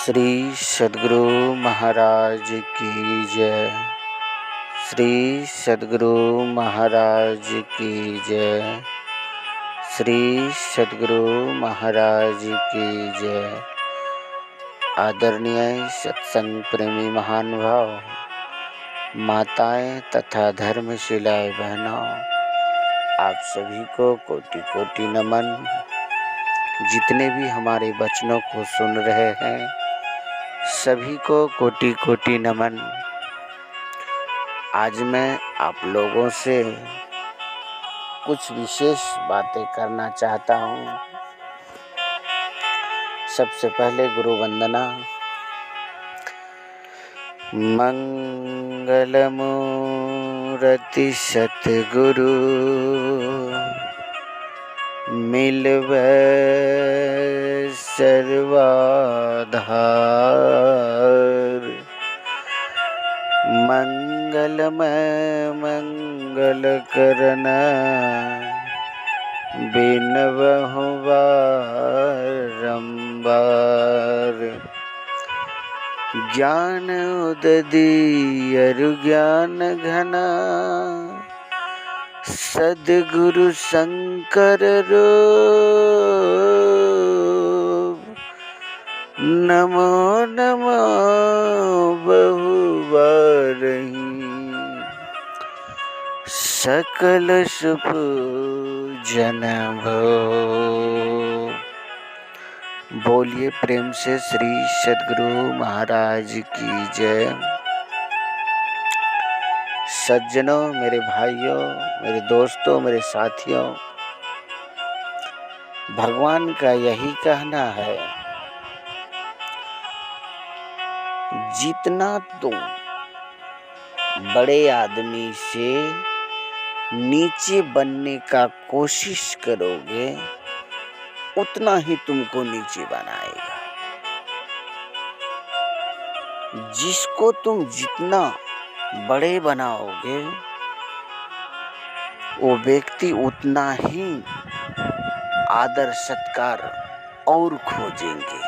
श्री सद्गुरु महाराज की जय। श्री सद्गुरु महाराज की जय। श्री सद्गुरु महाराज की जय। आदरणीय सत्संग प्रेमी महानुभाव, माताएं तथा धर्मशिलाएं बहनों, आप सभी को कोटि कोटि नमन। जितने भी हमारे वचनों को सुन रहे हैं सभी को कोटि कोटि नमन। आज मैं आप लोगों से कुछ विशेष बातें करना चाहता हूँ। सबसे पहले गुरु वंदना। मंगलमूर्ति सतगुरु मिलवे सर्वाधार। मंगलमय मंगल करना बिनवहु बारंबार। ज्ञान उदधि अरु ज्ञान घना सद्गुरु शंकर रूप। नमो नमो बहुबारही सकल सुपूजन भो। बोलिए प्रेम से श्री सद्गुरु महाराज की जय। सज्जनों, मेरे भाइयों, मेरे दोस्तों, मेरे साथियों, भगवान का यही कहना है, जितना तुम बड़े आदमी से नीचे बनने का कोशिश करोगे उतना ही तुमको नीचे बनाएगा। जिसको तुम जितना बड़े बनाओगे वो व्यक्ति उतना ही आदर सत्कार और खोजेंगे।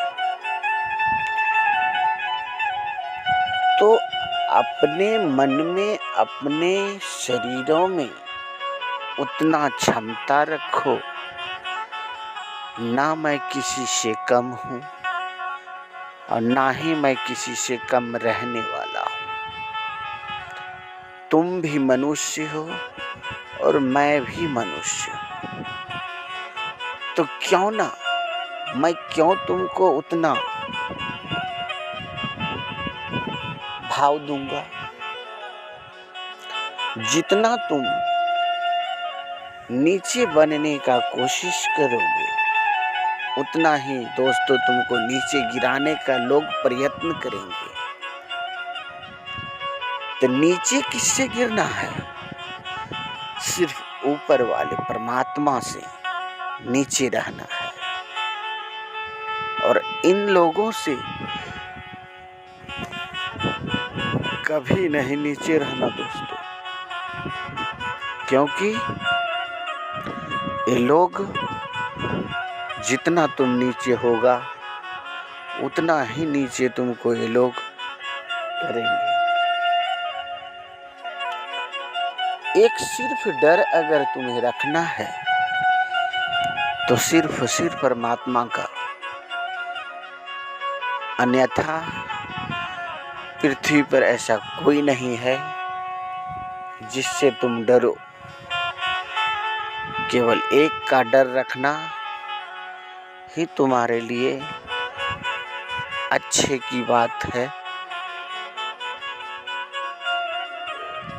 तो अपने मन में, अपने शरीरों में उतना क्षमता रखो, ना मैं किसी से कम हूँ और ना ही मैं किसी से कम रहने वाला हूँ। तुम भी मनुष्य हो और मैं भी मनुष्य हूँ। तो क्यों ना मैं तुमको उतना भाव दूंगा। जितना तुम नीचे बनने का कोशिश करोगे उतना ही दोस्तों तुमको नीचे गिराने का लोग प्रयत्न करेंगे। तो नीचे किससे गिरना है? सिर्फ ऊपर वाले परमात्मा से नीचे रहना है। और इन लोगों से कभी नहीं नीचे रहना दोस्तों, क्योंकि ये लोग जितना तुम नीचे होगा उतना ही नीचे तुमको ये लोग करेंगे। एक सिर्फ डर अगर तुम्हें रखना है तो सिर्फ परमात्मा का। अन्यथा पृथ्वी पर ऐसा कोई नहीं है जिससे तुम डरो। केवल एक का डर रखना ही तुम्हारे लिए अच्छे की बात है।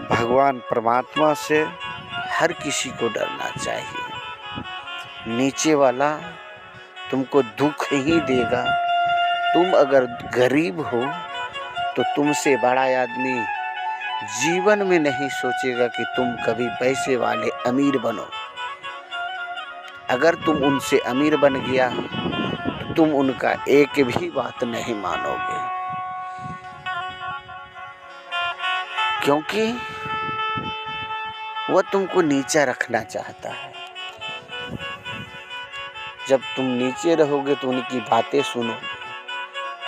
भगवान परमात्मा से हर किसी को डरना चाहिए। नीचे वाला तुमको दुख ही देगा। तुम अगर गरीब हो तो तुमसे बड़ा आदमी जीवन में नहीं सोचेगा कि तुम कभी पैसे वाले अमीर बनो। अगर तुम उनसे अमीर बन गया तो तुम उनका एक भी बात नहीं मानोगे, क्योंकि वह तुमको नीचा रखना चाहता है। जब तुम नीचे रहोगे तो उनकी बातें सुनोगे,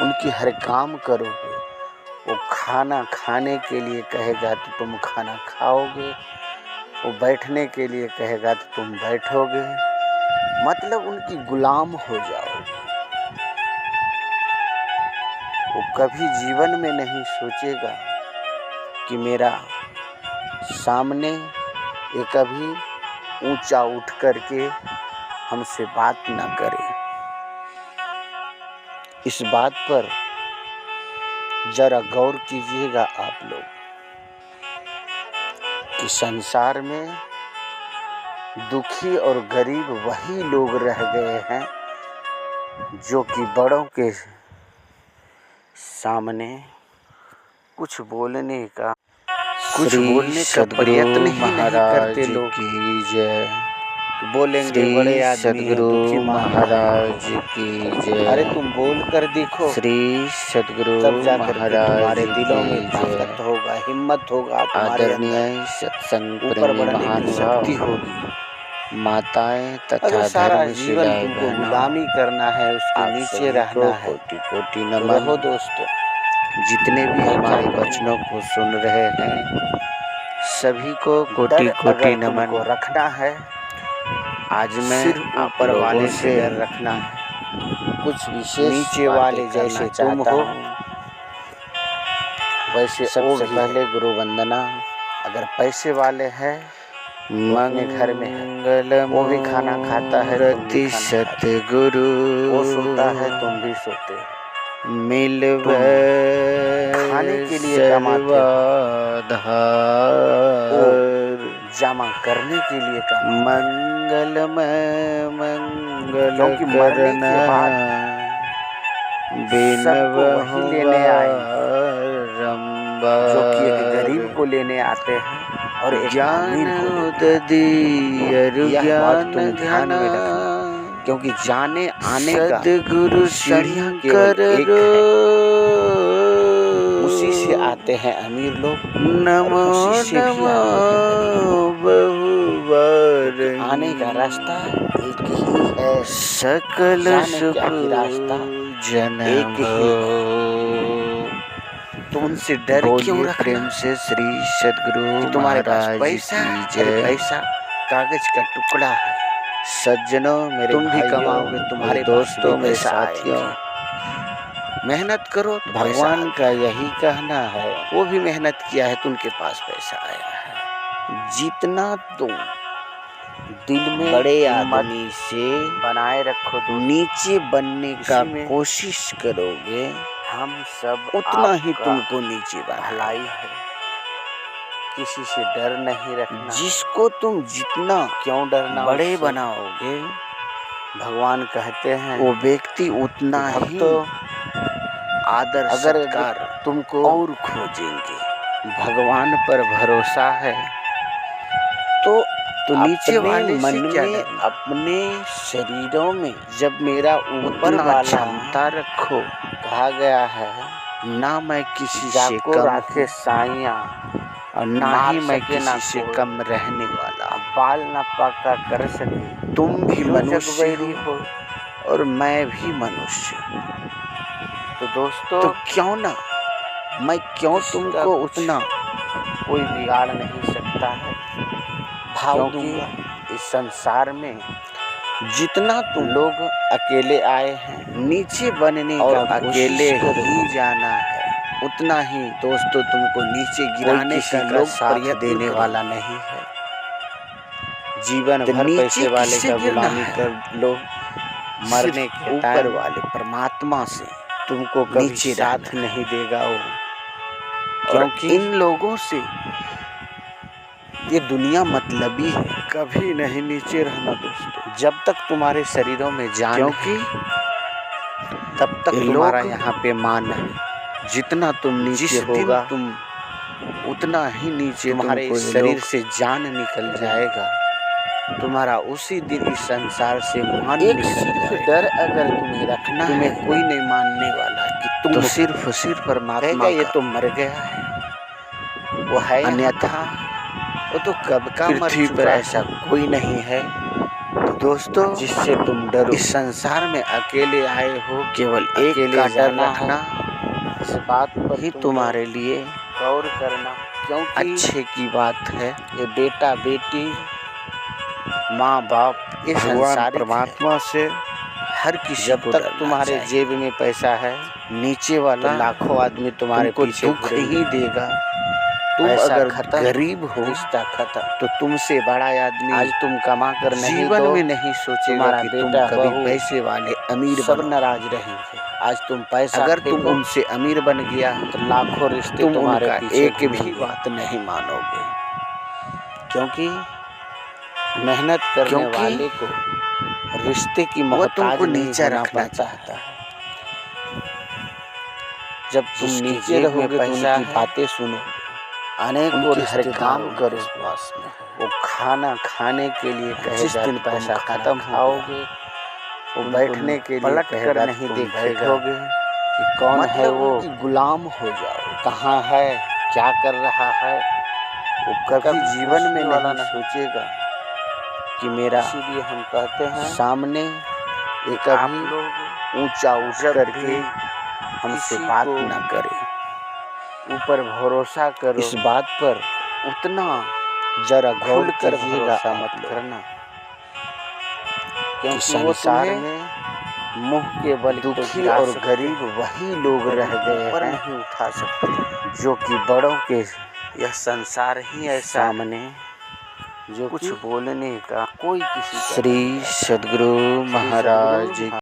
उनकी हर काम करोगे। वो खाना खाने के लिए कहेगा तो तुम खाना खाओगे, वो बैठने के लिए कहेगा तो तुम बैठोगे, मतलब उनकी गुलाम हो जाओगे। वो कभी जीवन में नहीं सोचेगा कि मेरा सामने ये कभी ऊंचा उठ करके हमसे बात ना करे। इस बात पर जरा गौर कीजिएगा आप लोग कि संसार में दुखी और गरीब वही लोग रह गए हैं जो कि बड़ों के सामने कुछ बोलने का प्रयत्न ही नहीं करते लोग। की जय। बोलेंगे बड़े आदमी सद्गुरु दुखी महाराज की जय। अरे तुम बोल कर देखो, श्री सद्गुरु तब जाकर तुम्हारे महाराज दिलों में की जय। ताकत होगा, हिम्मत होगा, तुम्हारे आदरणीय सत्संग ऊपर प्रेमी बढ़ने की शक्ति महानुभाव, होगी। माताएं अगर तथा सारा धर्म जीवन शिलाएं तुमको बहनों, गुलामी करना है, उसके आप नीचे सभी रहना को है, कोटि कोटि तो नमन। रहो दोस्तों। जितने भी हमारे वचनों को सुन रहे हैं सभी को कोटि कोटि नमन। तुमको रखना है, आज मैं सिर्फ आप ऊपर लोगों वाले से से डर रखना है। कुछ विशेष नीचे वाले बातें जैसे करना तुम चाहता हो हूं। वैसे वो सबसे भी पहले है। गुरु वंदना। अगर पैसे वाले हैं वो अपने घर में है, मंगलम वो भी खाना खाता है, तुम भी खाना खाते हो। सतगुरु, वो सोता है, तुम भी सोते हो। मिलवे खाने के लिए कमाते हो, वो जमा करने के लिए कमाते हो। मंगलमय मंगल क्योंकि मरने के बाद सबको वही लेने आएंगे, जो कि एक गरीब को लेने आते हैं और एक अमीर को लेते हैं। यह बात तुम ध्यान में रखना, क्योंकि जाने आने का सद्गुरु सीढ़ियां केवल एक है। उसी से आते हैं अमीर लोग, नमो और उसी से भी आते हैं बहुबार। आने का रास्ता एक ही है। सकल जाने सुख क्या ही रास्ता जन एक ही है। तुम उनसे डर क्यों रखना? प्रेम से श्री सद्गुरु तुम्हारे पास महाराज पैसा, की अरे जय। पैसा कागज का टुकड़ा है। सज्जनों, मेरे तुम भी भाइयों, कमाओगे, तुम्हारे मेरे दोस्तों, मेरे साथियों, मेहनत करो तो भगवान का यही कहना है। वो भी मेहनत किया है तो उनके पास पैसा आया है। जितना तुम दिल में बड़े आदमी से बनाए रखो, तो नीचे बनने का में कोशिश करोगे, हम सब उतना ही आपका तुमको नीचे भलाई है। किसी से डर नहीं रखना। जिसको तुम जितना क्यों डरना? बड़े उससे बनाओगे भगवान कहते हैं वो व्यक्ति उतना ही आदर अगर सत्कार तुमको और खोजेंगे। भगवान पर भरोसा है तो नीचे वाले मन से क्या में डरना? अपने शरीरों में जब मेरा ऊपर उतना वाला क्षमता रखो। कहा गया है, ना मैं किसी से जाको कम राखे साइया और ना मार ही मैं सके ना किसी से कोई। कम रहने वाला। बाल न पाका कर सके, तुम भी जो मनुष्य जगबैरी हो और मैं भी मनुष्य। तो दोस्तों, तो क्यों ना मैं क्यों तुमका तुमको कुछ उतना कोई बिगाड़ नहीं सकता है। भाव क्योंकि दूंगा। इस संसार में जितना तुम लोग अकेले आए हैं नीचे बनने और का अकेले कोशिश ही करो, जाना है, उतना ही दोस्तों तुमको नीचे गिराने किसी का का लोग साथ प्रयत्न देने करें। वाला नहीं है। जीवन तो भर नीचे पैसे वाले किससे का गिरना गुलामी है? कर लो, मरने सिर्फ के ऊपर टाइम वाले परमात्मा से तुमको कभी नीचे साथ रहना है। नहीं देगा वो। क्योंकि इन लोगों से ये दुनिया मतलबी है। कभी नहीं नीचे रहना दोस्तों। जब तक तुम्हारे शरीरों में जान क्योंकि है, तब तक ये तुम्हारा लोग यहाँ पे मान है। जितना तुम नीचे जिस दिन होगा तुम उतना ही नीचे तुम्हारे तुमको ये शरीर लोग से जान निकल जाएगा, तुम्हारा उसी दिन इस संसार से मान एक निकल सिर्फ जाएगा। डर अगर तुम्हें रखना तुम्हें है कोई नहीं मानने वाला कि तुम तो सिर्फ परमात्मा कहेगा ये का। तो मर गया है, वो है अन्यथा वो तो कब का मर पृथ्वी पर चुका है। ऐसा कोई नहीं है दोस्तों, जिससे तुम डरो। इस संसार में अकेले आए हो, केवल एक अकेले का डर जाना रखना, इस बात पर ही तुम तुम्हारे लिए गौर करना, क्योंकि अच्छे की बात है। ये बेटा बेटी, माँ बाप, ये भगवान संसारिक परमात्मा से हर है। किसी जब को तक डरना तुम्हारे चाहिए। जेब में पैसा है नीचे तो वाला लाखों आदमी तुम्हारे तुमको पीछे दुख घूरेंगे। ही देगा। तुम पैसा अगर खत्म, गरीब हो रिश्ता खत्म। तो तुमसे बड़ा आदमी आज तुम कमा कर नहीं जीवन दो, में नहीं सोचेगा तुम्हारा कि तुम बेटा कभी बहू पैसे वाले अमीर सब बनो। नाराज रहेंगे। आज तुम पैसा अगर तुम फेंको उनसे अमीर बन गया तो लाखों रिश्ते तुम तुम्हारे उनका पीछे एक भी घूमेंगे। बात नहीं मानोगे, क्योंकि मेहनत करने क्योंकि वाले को रिश्ते की वो मोहताज तुमको नहीं नीचा होना रखना पड़ता चाहता है। जब तुम जिसके नीचे जेब में रहोगे तो पैसा उनकी है, बातें सुनो, अनेकों उनके हर रिश्तेदार काम उनके करो। पास में है। वो खाना खाने के लिए जिस कहेगा दिन तो पैसा तुम खत्म खाना हो खाओगे। वो तुमको बैठने के लिए पलट कर कहेगा नहीं तो तुम देखेगा बैठोगे कि कौन है मतलब वो, उनकी गुलाम हो जाओ। कहाँ है, क्या कर रहा है। वो कभी जीवन में वाला नहीं सोचेगा कि मेरा। इसीलिए हम कहते हैं सामने एक आप कभी लोग ऊंचा उठ जब करके भी हमसे किसी बात को न करे। ऊपर भरोसा करो, इस बात पर उतना जरा खुल गौर कर कीजिएगा भरोसा आप मत लोग करना, कि क्योंकि वो संसार तुम्हें में मुंह के बल तो दुखी गिरा और सकते गरीब हैं, वही लोग रह गए ऊपर हैं नहीं उठा सकते। जो कि बड़ों के यह संसार ही ऐसा सामने जो कुछ बोलने का कोई किसी का श्री नहीं रहता। सद्गुरु श्री महाराज सद्गुरु